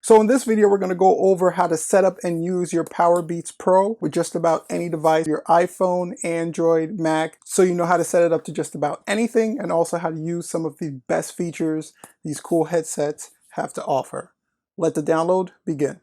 So in this video, we're going to go over how to set up and use your Powerbeats Pro with just about any device, your iPhone, Android, Mac, so you know how to set it up to just about anything, and also how to use some of the best features these cool headsets have to offer. Let the download begin.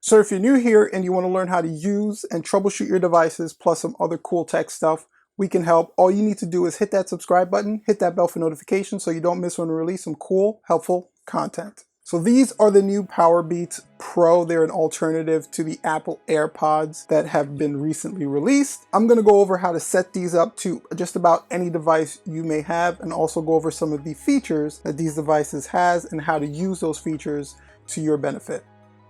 So if you're new here and you want to learn how to use and troubleshoot your devices plus some other cool tech stuff, we can help. All you need to do is hit that subscribe button, hit that bell for notifications so you don't miss when we release some cool, helpful content. So these are the new Powerbeats Pro. They're an alternative to the Apple AirPods that have been recently released. I'm going to go over how to set these up to just about any device you may have, and also go over some of the features that these devices has and how to use those features to your benefit.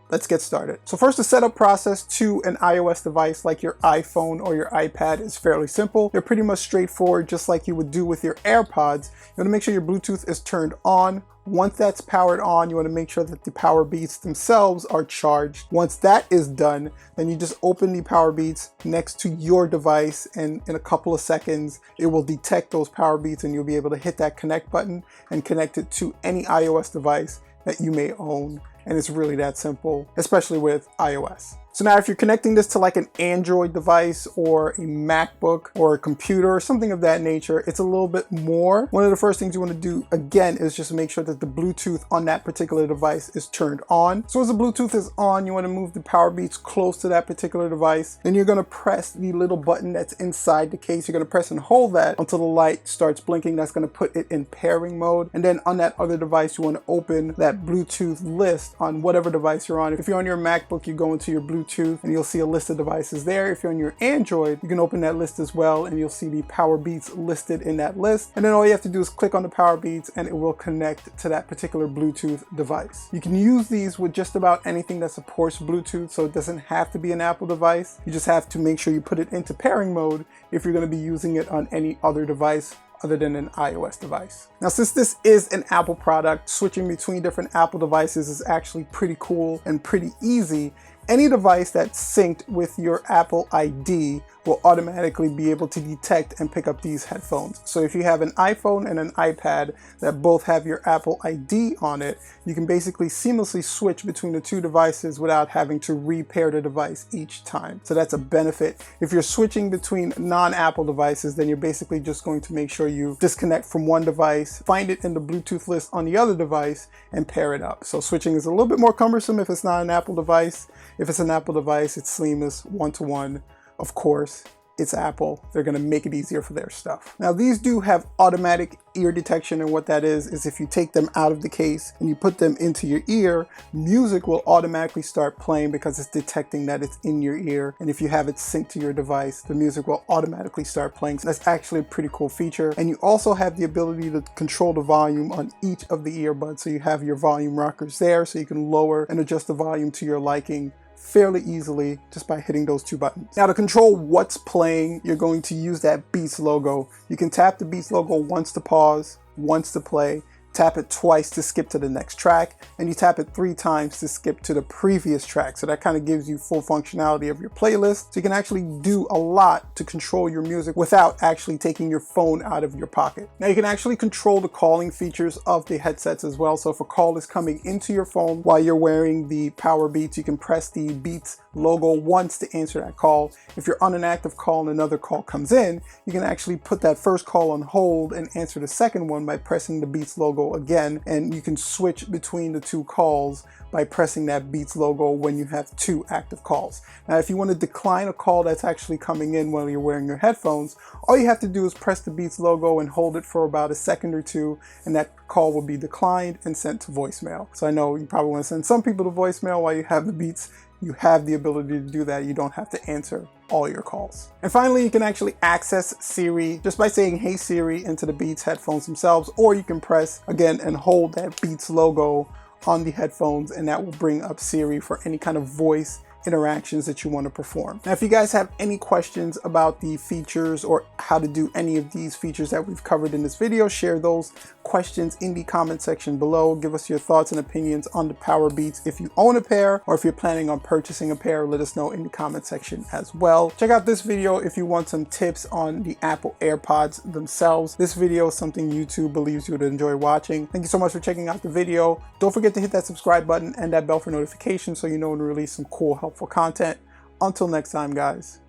Let's get started. So first, the setup process to an iOS device like your iPhone or your iPad is fairly simple. They're pretty much straightforward, just like you would do with your AirPods. You want to make sure your Bluetooth is turned on. Once that's powered on, you want to make sure that the Powerbeats themselves are charged. Once that is done, then you just open the Powerbeats next to your device, and in a couple of seconds, it will detect those Powerbeats and you'll be able to hit that connect button and connect it to any iOS device that you may own. And it's really that simple, especially with iOS. So now if you're connecting this to like an Android device or a MacBook or a computer or something of that nature, it's a little bit more. One of the first things you want to do, again, is just make sure that the Bluetooth on that particular device is turned on. So as the Bluetooth is on, you want to move the Powerbeats close to that particular device. Then you're going to press the little button that's inside the case. You're going to press and hold that until the light starts blinking. That's going to put it in pairing mode. And then on that other device, you want to open that Bluetooth list on whatever device you're on. If you're on your MacBook, you go into your Bluetooth and you'll see a list of devices there. If you're on your Android, you can open that list as well and you'll see the Powerbeats listed in that list. And then all you have to do is click on the Powerbeats and it will connect to that particular Bluetooth device. You can use these with just about anything that supports Bluetooth, so it doesn't have to be an Apple device. You just have to make sure you put it into pairing mode if you're going to be using it on any other device other than an iOS device. Now, since this is an Apple product, switching between different Apple devices is actually pretty cool and pretty easy. Any device that's synced with your Apple ID will automatically be able to detect and pick up these headphones. So if you have an iPhone and an iPad that both have your Apple ID on it, you can basically seamlessly switch between the two devices without having to repair the device each time. So that's a benefit. If you're switching between non-Apple devices, then you're basically just going to make sure you disconnect from one device, find it in the Bluetooth list on the other device, and pair it up. So switching is a little bit more cumbersome if it's not an Apple device. If it's an Apple device, it's seamless, one-to-one. Of course, it's Apple. They're going to make it easier for their stuff. Now, these do have automatic ear detection, and what that is if you take them out of the case and you put them into your ear, music will automatically start playing because it's detecting that it's in your ear. And if you have it synced to your device, the music will automatically start playing. So that's actually a pretty cool feature. And you also have the ability to control the volume on each of the earbuds. So you have your volume rockers there, so you can lower and adjust the volume to your liking fairly easily just by hitting those two buttons. Now, to control what's playing, you're going to use that Beats logo. You can tap the Beats logo once to pause, once to play, tap it twice to skip to the next track, and you tap it 3 times to skip to the previous track. So that kind of gives you full functionality of your playlist. So you can actually do a lot to control your music without actually taking your phone out of your pocket. Now, you can actually control the calling features of the headsets as well. So if a call is coming into your phone while you're wearing the Powerbeats, you can press the Beats logo once to answer that call. If you're on an active call and another call comes in, you can actually put that first call on hold and answer the second one by pressing the Beats logo again, and you can switch between the two calls by pressing that Beats logo when you have 2 active calls. Now, if you want to decline a call that's actually coming in while you're wearing your headphones, all you have to do is press the Beats logo and hold it for about a second or 2, and that call will be declined and sent to voicemail. So I know you probably want to send some people to voicemail while you have the Beats. You have the ability to do that. You don't have to answer all your calls. And finally, you can actually access Siri just by saying Hey Siri into the Beats headphones themselves, or you can press again and hold that Beats logo on the headphones, and that will bring up Siri for any kind of voice interactions that you want to perform. Now, if you guys have any questions about the features or how to do any of these features that we've covered in this video, share those questions in the comment section below. Give us your thoughts and opinions on the Powerbeats. If you own a pair or if you're planning on purchasing a pair, let us know in the comment section as well. Check out this video if you want some tips on the Apple AirPods themselves. This video is something YouTube believes you would enjoy watching. Thank you so much for checking out the video. Don't forget to hit that subscribe button and that bell for notifications so you know when we release some cool, helpful content. Until next time, guys,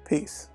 peace.